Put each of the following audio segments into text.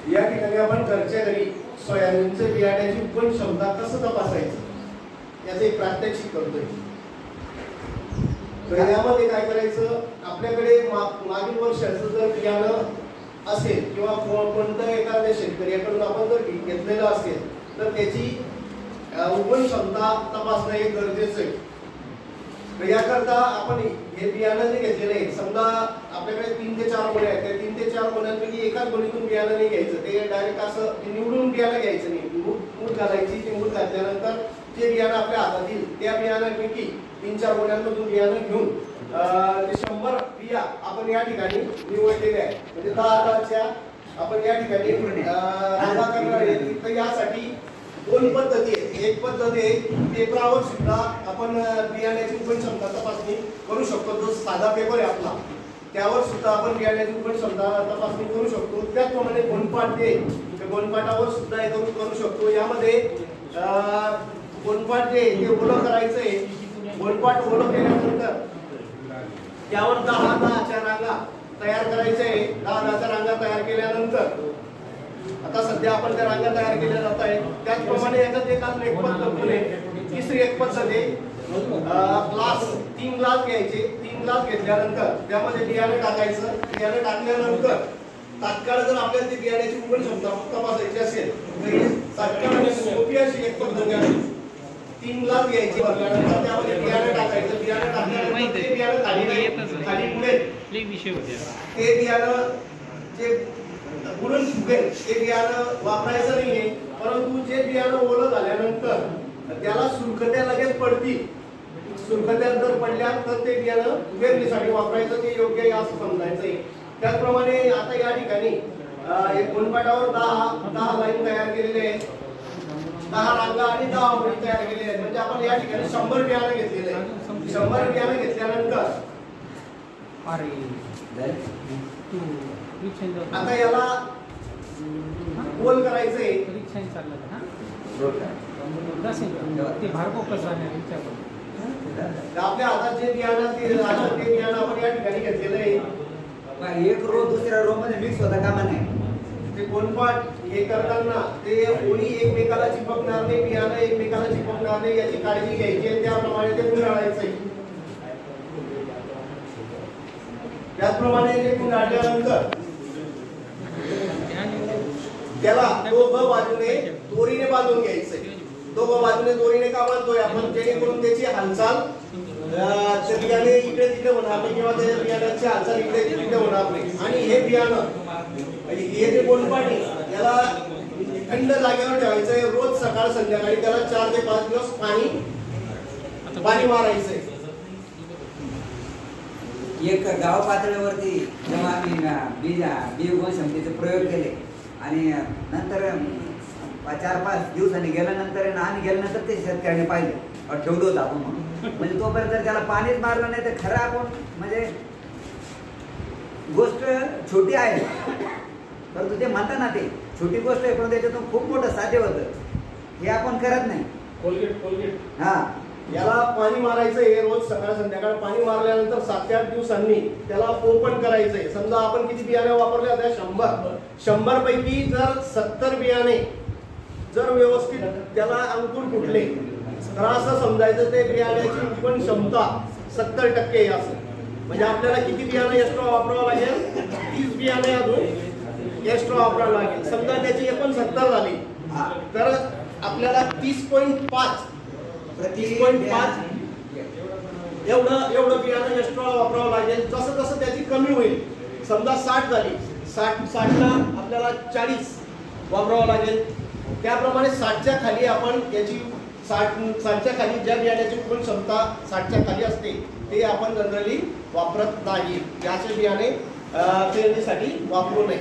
या ठिकाणी आपण घरच्या घरी सोयाबीनचे बियाण्याची उगवण क्षमता कसं तपासायचं याचं एक प्रात्यक्षिक करतोय। तर यामध्ये काय करायचं, आपल्याकडे मागील वर्षाचं जर बियाणं असेल किंवा कोणत्या एखाद्या शेतकऱ्याकडून आपण जर घेतलेलं असेल तर त्याची उगवण क्षमता तपासणं हे गरजेचं आहे। तर याकरता आपण हे बियाणं जे घेतलेलं आहे, समजा आपल्याकडे 3 ते 4 गोण्या आहेत, त्या 3 ते 4 गोण्यांपैकी एकाच गोणीतून बियाणं नाही घ्यायचं, ते डायरेक्ट असं निवडून बियाणं घ्यायचं नाही। मूठ घालायची, ती मूठ घातल्यानंतर जे बियाणं आपल्या हातात येईल त्या बियाणांपैकी 3-4 गोण्यांमधून बियाणं घेऊन ते 100 बिया आपण या ठिकाणी निवडलेले आहे। म्हणजे 10-10च्या आपण या ठिकाणी रांगा करणार आहे। तर यासाठी 2 पद्धती आहेत। एक पद्धत आहे पेपरावर सुद्धा आपण बियाण्याची उगवण क्षमता तपासणी करू शकतो, जो साधा पेपर आहे आपला त्यावर सुद्धा आपण बियाण्याची उगवण क्षमता तपासणी करू शकतो। त्याचप्रमाणे गोणपाट जे त्या गोणपाटावर सुद्धा हे करू शकतो। यामध्ये गोणपाट जे ते ओलं करायचंय, गोणपाट ओलं केल्यानंतर त्यावर 10-10च्या रांगा तयार करायच्या आहे। 10-10च्या रांगा तयार केल्यानंतर आता सध्या आपण त्या रांगा तयार केल्या जात आहेत। त्याचप्रमाणे याच्यात एक पद्धत आहे, तिसरी एक पद्धत आहे ग्लास, 3 ग्लास घ्यायचे। 3 ग्लास घेतल्यानंतर त्यामध्ये बियाणे टाकायचं। बियाणे टाकल्यानंतर तात्काळ जर आपल्याला ती बियाण्याची उगवण क्षमता तपासायची असेल तर तात्काळ सोपी अशी एक पद्धत आहे। 3 ग्लास घ्यायचे, भरल्यानंतर त्यामध्ये बियाणे टाकायचं। बियाणे टाकल्यानंतर ते बियाणं खाली पुढे ते बियाणं जे बुडून फुगेल ते बियाणं वापरायचं नाहीये, परंतु जे बियाणं ओलं झाल्यानंतर त्याला सुरखत्या लगेच पडतील। सुरखत्या जर पडल्या तर ते बियाणं पेरणीसाठी वापरायचं, ते योग्य आहे असं समजायचंय। त्याचप्रमाणे आता या ठिकाणी एक गोणपाटावर 10 लाईन तयार केलेले आहेत, 10 रांगा आणि 10 ओळी तयार केलेल्या आहेत। म्हणजे आपण या ठिकाणी 100 बियाणं घेतलेले आहे। 100 बियाणं घेतल्यानंतर आता याला गोल करायचंय। आपल्या हातात जे बियाणं ते बियाणं आपण या ठिकाणी घेतलेलं आहे। एक रो दुसऱ्या रो मध्ये मिक्स होता कामा नये। ते गोणपाट हे करताना ते ओळी एकमेकाला चिपकणार नाही, बियाणं एकमेकाला चिपकणार नाही याची काळजी घ्यायची आहे। त्याप्रमाणे ते गुंडाळायचंय। त्याचप्रमाणे ते गुंडाळल्यानंतर त्याला दोघं बाजूने दोरीने बांधून घ्यायचंय। दोघं बाजूने दोरीने का बांधतोय आपण, जेणेकरून त्याची हालचाल बियाणे इकडे तिकडे होणार नाही किंवा त्या बियाण्याची हालचाल इकडे तिकडे होणार नाही। आणि हे बियाणं हे जे गोणपाट आहे याला थंड जागेवर ठेवायचंय। रोज सकाळ संध्याकाळी त्याला 4 ते 5 दिवस पाणी मारायचंय। एक गाव पातळीवरती जेव्हा आम्ही बी उगवण क्षमतेचे प्रयोग केले आणि नंतर 4-5 दिवसांनी गेल्यानंतर आणि गेल्यानंतर ते शेतकऱ्याने पाहिलं ठेवलं होतं आपण म्हणजे तोपर्यंत त्याला पाणीच मारलं नाही तर खरं आपण म्हणजे गोष्ट छोटी आहे, परंतु ते म्हणतात ना ते छोटी गोष्ट आहे, पण त्याच्यातून खूप मोठं साध्य होतं, हे आपण करत नाही। कोलगेट हा याला पाणी मारायचं आहे। रोज सकाळ संध्याकाळ पाणी मारल्यानंतर 7 ते 8 दिवसांनी त्याला ओपन करायचंय। समजा आपण किती बियाणे वापरले होते, 100 पैकी जर 70 बियाणे जर व्यवस्थित त्याला अंकुर फुटले तर असं समजायचं ते बियाण्याची उगवण क्षमता 70% असं। म्हणजे आपल्याला किती बियाणे एक्स्ट्रा वापरावं लागेल, 30 बियाणे अजून एक्स्ट्रा वापरावं लागेल। समजा त्याची 69 झाली तर आपल्याला 30.5 एवढं बियाणं एक्स्ट्रा वापरावं लागेल। जसं जसं त्याची कमी होईल, समजा 60 झाली, 60ला आपल्याला 40 वापरावं लागेल। त्याप्रमाणे 60च्या खाली आपण याची 60च्या खाली ज्या बियाण्याची उगवण क्षमता 60च्या खाली असते ते आपण जनरली वापरत नाही। याचे बियाणे पेरणीसाठी वापरू नये।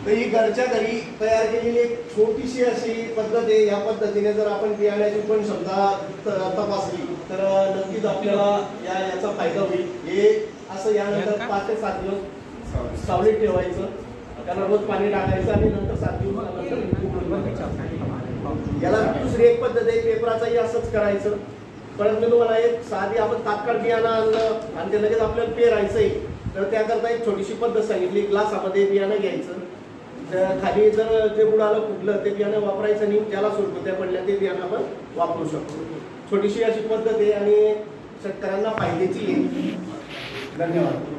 तर ही घरच्या घरी तयार केलेली एक छोटीशी अशी पद्धत आहे। या पद्धतीने जर आपण बियाण्याची उगवण क्षमता तपासली तर नक्कीच आपल्याला याचा फायदा होईल। हे असं यानंतर 5 ते 7 दिवस सावलीत ठेवायचं, त्याला रोज पाणी टाकायचं आणि नंतर 7 दिवसानंतर याला दुसरी एक पद्धत आहे पेपराचाही असंच करायचं। परत मी तुम्हाला एक साधी आपण तात्काळ बियाणं आणलं आणि ते लगेच आपल्याला पेरायचंय तर त्याकरता एक छोटीशी पद्धत सांगितली. ग्लासामध्ये बियाणं घ्यायचं, त्या खाली जर ते बुडालं फुटलं ते बियाणं वापरायचं नाही, त्याला सुरकुत्या पडल्या ते बियाणं आपण वापरू शकतो. छोटीशी अशी पद्धत आहे आणि शेतकऱ्यांना फायद्याची आहे. धन्यवाद.